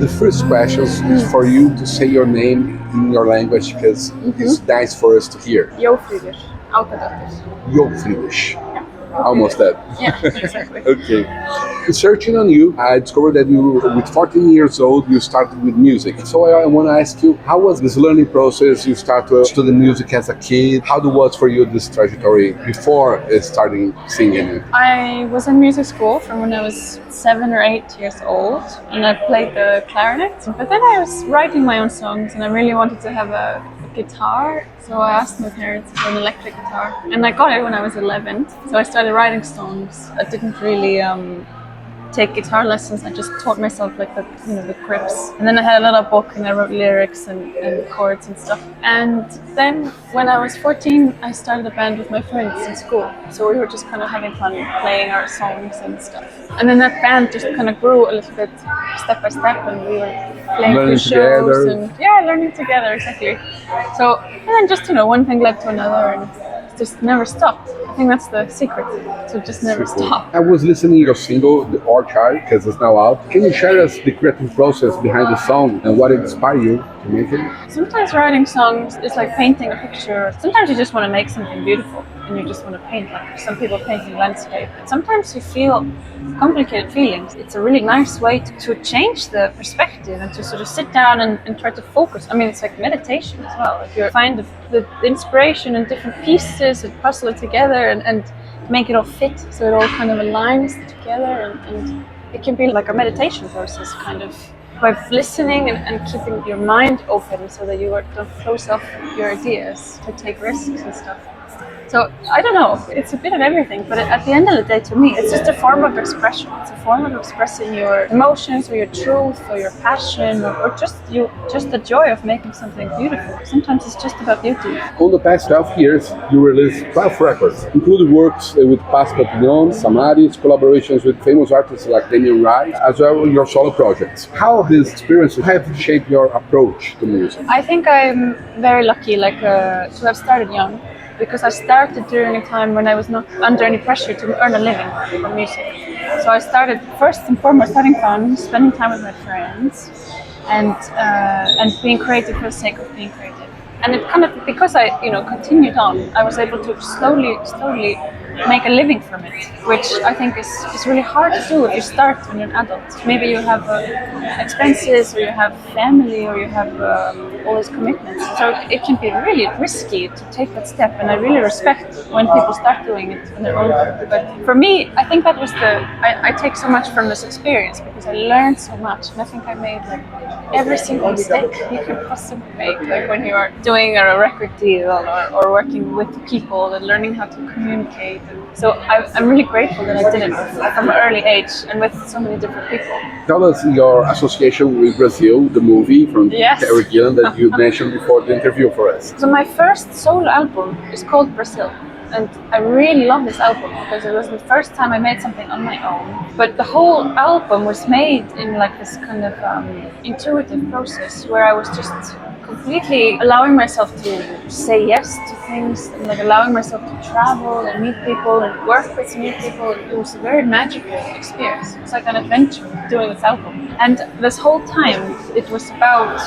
the first question is for you to say your name in your language because it's nice for us to hear. Jófríður Ákadóttir. Jófríður. Almost that. Yeah, exactly. Okay. Searching on you, I discovered that you, with 14 years old, you started with music. So I want to ask you, how was this learning process? You started to study music as a kid. How was for you this trajectory before starting singing? I was in music school from when I was 7 or 8 years old, and I played the clarinet. But then I was writing my own songs, and I really wanted to have a guitar, so I asked my parents for an electric guitar, and I got it when I was 11. So I started writing songs. I didn't really take guitar lessons. I just taught myself like the grips, and then I had a little book and I wrote lyrics and chords and stuff. And then when I was 14, I started a band with my friends in school, so we were just kind of having fun playing our songs and stuff. And then that band just kind of grew a little bit step by step, and we were playing a few shows and learning together, exactly. So and then just one thing led to another, and it just never stopped. I think that's the secret, to just never stop. I was listening to your single, The Orchard, because it's now out. Can you share us the creative process behind the song and what inspired you to make it? Sometimes writing songs is like painting a picture. Sometimes you just want to make something beautiful and you just want to paint, like some people painting landscape. And sometimes you feel complicated feelings. It's a really nice way to change the perspective and to sort of sit down and try to focus. I mean, it's like meditation as well. If you find the inspiration in different pieces and puzzle it together and make it all fit so it all kind of aligns together, and it can be like a meditation process, kind of by listening and keeping your mind open so that you don't close off your ideas to take risks and stuff. So I don't know, it's a bit of everything, but at the end of the day, to me, it's just a form of expression. It's a form of expressing your emotions or your truth or your passion or just the joy of making something beautiful. Sometimes it's just about beauty. On the past 12 years, you released 12 records, including works with Pascal Pignon, Samaris, collaborations with famous artists like Damien Rice, as well as your solo projects. How these experiences have shaped your approach to music? I think I'm very lucky to have started young, because I started during a time when I was not under any pressure to earn a living from music. So I started first and foremost having fun, spending time with my friends, and being creative for the sake of being creative. And it kind of, because I continued on, I was able to slowly make a living from it, which I think is really hard to do if you start when you're an adult. Maybe you have expenses, or you have family, or you have all these commitments. So it can be really risky to take that step, and I really respect when people start doing it on their own. But for me, I think that was I take so much from this experience, because I learned so much, and I think I made like every single mistake you can possibly make, like when you are doing a record deal or working with people and learning how to communicate. So I'm really grateful that I did it from an early age and with so many different people. Tell us your association with Brazil, the movie from Terry Gilliam that you mentioned before the interview for us. So my first solo album is called Brazil. And I really love this album because it was the first time I made something on my own. But the whole album was made in like this kind of intuitive process where I was just completely allowing myself to say yes to things, and like allowing myself to travel and meet people and work with new people. It was a very magical experience. It was like an adventure doing this album. And this whole time it was about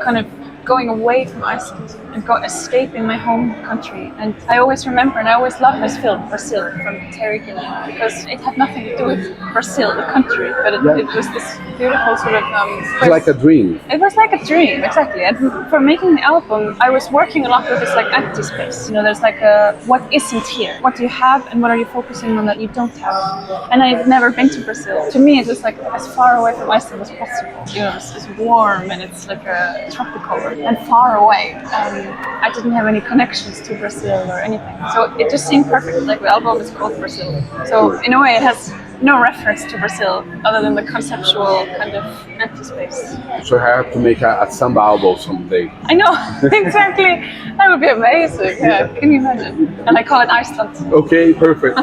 kind of going away from Iceland and escaping my home country. And I always remember, and I always loved this film, Brazil, from Terry Gilliam, because it had nothing to do with Brazil, the country, but it was this beautiful sort of... It's like a dream. It was like a dream, exactly. And for making the album, I was working a lot with this like empty space. There's like what isn't here? What do you have and what are you focusing on that you don't have? And I've never been to Brazil. To me, it was like as far away from Iceland as possible. It's warm and it's like a tropical and far away. I didn't have any connections to Brazil or anything. So it just seemed perfect. Like the album is called Brazil. So in a way it has no reference to Brazil other than the conceptual kind of empty space. So I have to make a samba album someday. I know, exactly. That would be amazing. Yeah, can you imagine? And I call it Iceland. Okay, perfect.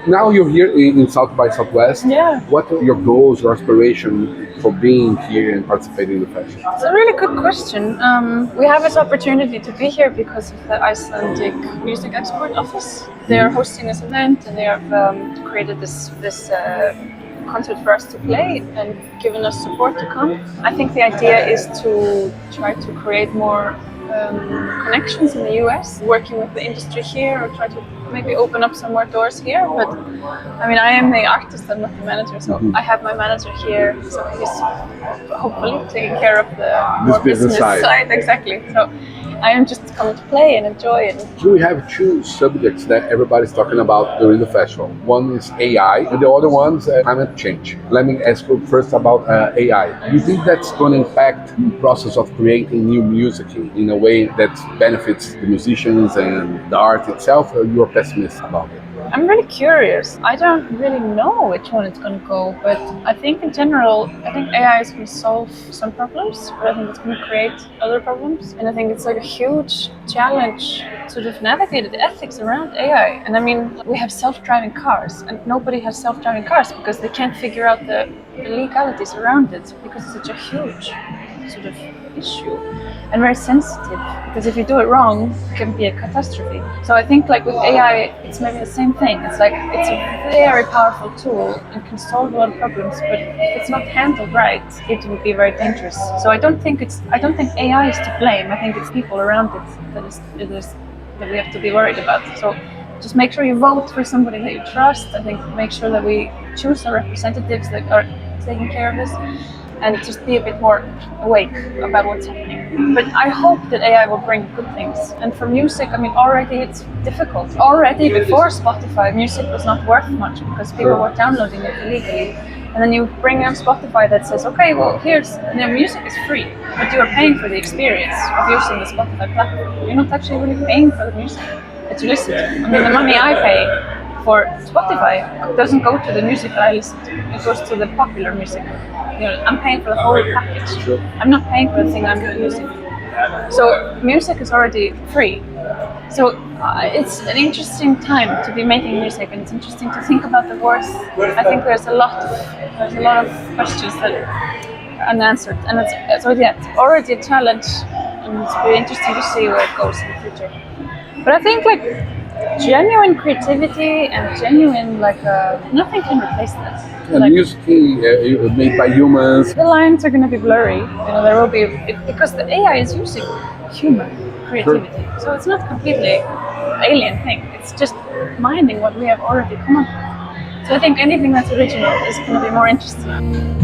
Now you're here in South by Southwest. Yeah. What are your goals, your aspiration for being here and participating in the festival? It's a really good question. We have this opportunity to be here because of the Icelandic Music Export Office. They are hosting this event, and they have created this concert for us to play and given us support to come. I think the idea is to try to create more connections in the US, working with the industry here, or try to maybe open up some more doors here. But I mean, I am the artist, I'm not the manager, so I have my manager here, so he's hopefully taking care of the more business side. Exactly. So I am just coming to play and enjoy it. We have two subjects that everybody's talking about during the festival. One is AI, and the other one is climate change. Let me ask you first about AI. Do you think that's going to impact the process of creating new music in a way that benefits the musicians and the art itself, or you're pessimistic about it? I'm really curious. I don't really know which one it's going to go, but I think in general, I think AI is going to solve some problems, but I think it's going to create other problems. And I think it's like a huge challenge to sort of navigate the ethics around AI. And I mean, we have self-driving cars, and nobody has self-driving cars because they can't figure out the legalities around it because it's such a huge sort of issue and very sensitive, because if you do it wrong, it can be a catastrophe. So I think like with AI, it's maybe the same thing. It's like, it's a very powerful tool and can solve a lot of problems, but if it's not handled right, it will be very dangerous. So I don't think AI is to blame. I think it's people around it that we have to be worried about. So just make sure you vote for somebody that you trust. I think make sure that we choose our representatives that are taking care of this, and just be a bit more awake about what's happening. But I hope that AI will bring good things. And for music, I mean, already it's difficult. Already before Spotify, music was not worth much because people were downloading it illegally. And then you bring on Spotify that says, okay, well, music is free, but you are paying for the experience of using the Spotify platform. You're not actually really paying for the music that you listen to. I mean, the money I pay for Spotify doesn't go to the music that I listen to. It goes to the popular music. You know, I'm paying for the whole package. I'm not paying for the thing I'm using. So music is already free. So it's an interesting time to be making music, and it's interesting to think about the worth. I think there's a lot of questions that are unanswered, and it's already a challenge, and it's really interesting to see where it goes in the future. But I think like genuine creativity and genuine nothing can replace that. And music made by humans. The lines are going to be blurry. You know, there will be because the AI is using human creativity, so it's not completely alien thing. It's just mining what we have already come up with. So I think anything that's original is going to be more interesting.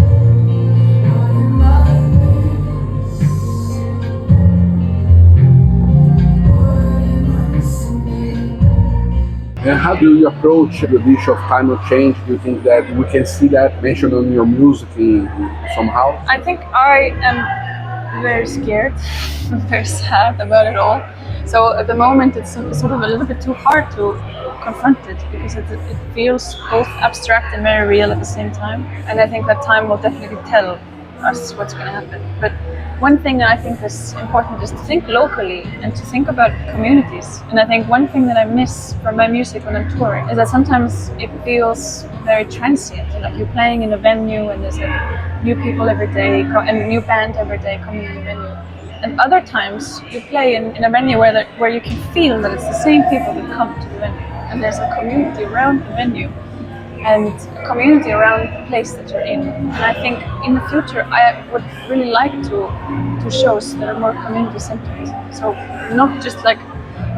And how do you approach the issue of climate change? Do you think that we can see that mentioned on your music somehow? I think I am very scared, very sad about it all. So at the moment it's sort of a little bit too hard to confront it because it feels both abstract and very real at the same time. And I think that time will definitely tell us what's going to happen. But one thing that I think is important is to think locally and to think about communities. And I think one thing that I miss from my music when I'm touring is that sometimes it feels very transient. Like you're playing in a venue and there's like new people every day and a new band every day coming in the venue. And other times you play in a venue where you can feel that it's the same people that come to the venue. And there's a community around the venue and a community around the place that you're in. And I think in the future I would really like to shows that are more community centered. So not just like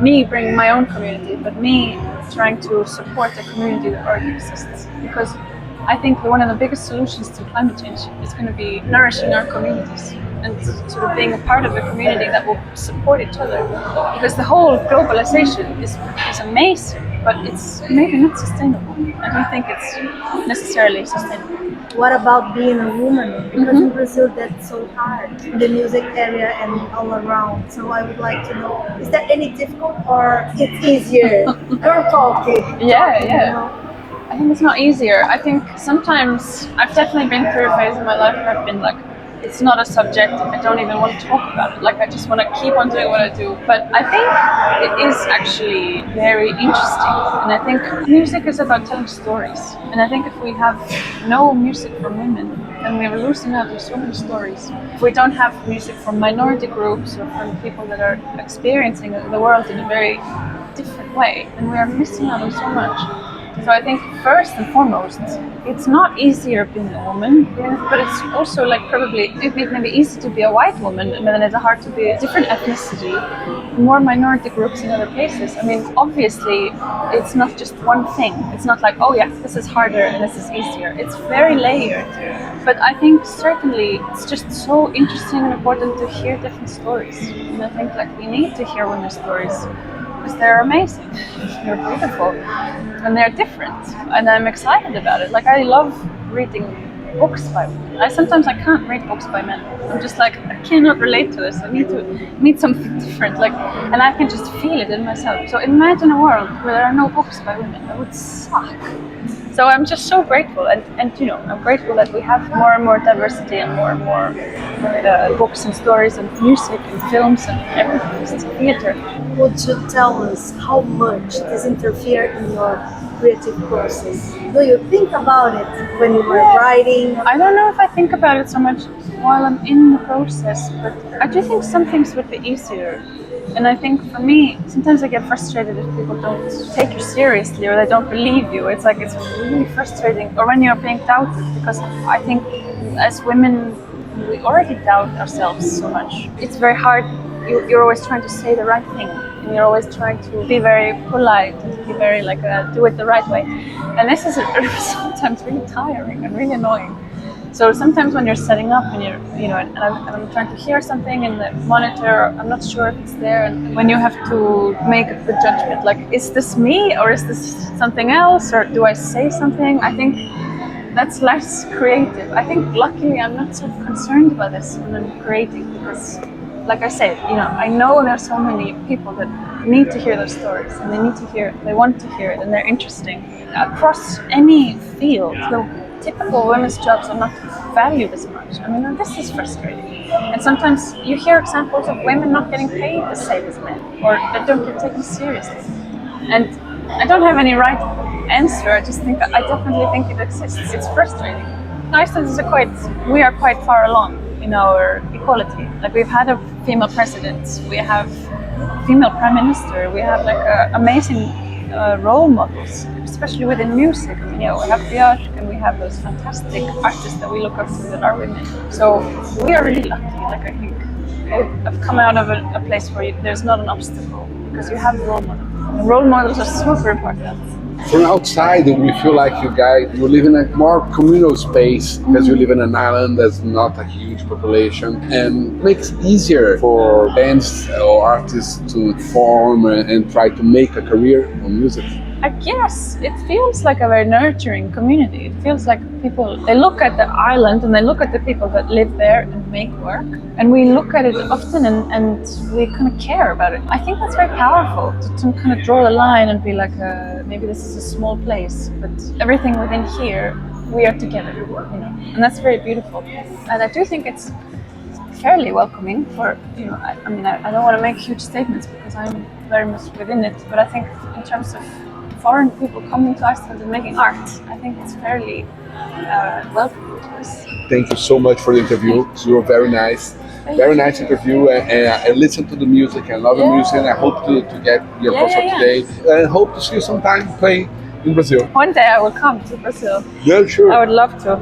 me bringing my own community, but me trying to support a community that already exists. Because I think one of the biggest solutions to climate change is going to be nourishing our communities and sort of being a part of a community that will support each other. Because the whole globalization is amazing, but it's maybe not sustainable. I don't think it's necessarily sustainable. What about being a woman? Because in Brazil that's so hard in the music area and all around. So I would like to know, is that any difficult or it's easier? Girl talking. Yeah. You know? I think it's not easier. I think sometimes I've definitely been through a phase in my life where I've been like, it's not a subject, I don't even want to talk about it. Like I just want to keep on doing what I do. But I think it is actually very interesting. And I think music is about telling stories. And I think if we have no music from women, then we are losing out on so many stories. If we don't have music from minority groups or from people that are experiencing the world in a very different way, then we are missing out on so much. So I think first and foremost, it's not easier being a woman, but it's also like probably it may be easy to be a white woman, and then it's hard to be a different ethnicity, more minority groups in other places. I mean, obviously, it's not just one thing. It's not like, oh yeah, this is harder and this is easier. It's very layered. But I think certainly it's just so interesting and important to hear different stories. And I think like we need to hear women's stories because they're amazing, they're beautiful, and they're different. And I'm excited about it. Like I love reading books by women. Sometimes I can't read books by men. I'm just like, I cannot relate to this. I need something different. Like, and I can just feel it in myself. So imagine a world where there are no books by women. That would suck. So I'm just so grateful, and you know, I'm grateful that we have more and more diversity and more books and stories and music and films and everything. It's theater. Would you tell us how much this interferes in your creative process? Do you think about it when you were writing? I don't know if I think about it so much while I'm in the process, but I do think some things would be easier. And I think for me, sometimes I get frustrated if people don't take you seriously or they don't believe you. It's like, it's really frustrating. Or when you're being doubted, because I think as women, we already doubt ourselves so much. It's very hard. You're always trying to say the right thing. And you're always trying to be very polite and to be very like, do it the right way. And this is sometimes really tiring and really annoying. So sometimes when you're setting up and I'm trying to hear something in the monitor, I'm not sure if it's there. And when you have to make the judgment, like, is this me or is this something else? Or do I say something? I think that's less creative. I think luckily I'm not so concerned about this when I'm creating because, like I said, I know there are so many people that need to hear those stories and they need to hear it, they want to hear it and they're interesting. Across any field, typical women's jobs are not valued as much. I mean, this is frustrating. And sometimes you hear examples of women not getting paid the same as men, or that don't get taken seriously. And I don't have any right answer. I just think I definitely think it exists. It's frustrating. Iceland we are quite far along in our equality. Like we've had a female president, we have female prime minister, we have like amazing role models, especially within music. I mean, we have Björk and we have those fantastic artists that we look up to that are women. So we are really lucky. Like I think I've come out of a place where there's not an obstacle because you have role models. And role models are super important. From outside, we feel like you live in a more communal space because you live in an island that's not a huge population, and it makes it easier for bands or artists to form and try to make a career on music. I guess it feels like a very nurturing community. It feels like people, they look at the island and they look at the people that live there and make work. And we look at it often and we kind of care about it. I think that's very powerful to kind of draw the line and be like, maybe this is a small place, but everything within here, we are together, and that's very beautiful. And I do think it's fairly welcoming for, I don't want to make huge statements because I'm very much within it, but I think in terms of foreign people coming to Iceland and making art, I think it's fairly welcoming to us. Thank you so much for the interview. You were very nice. Very nice interview, and I listen to the music. I love the music, and I hope to get your concert today. And hope to see you sometime playing in Brazil. One day I will come to Brazil. Yeah, sure. I would love to.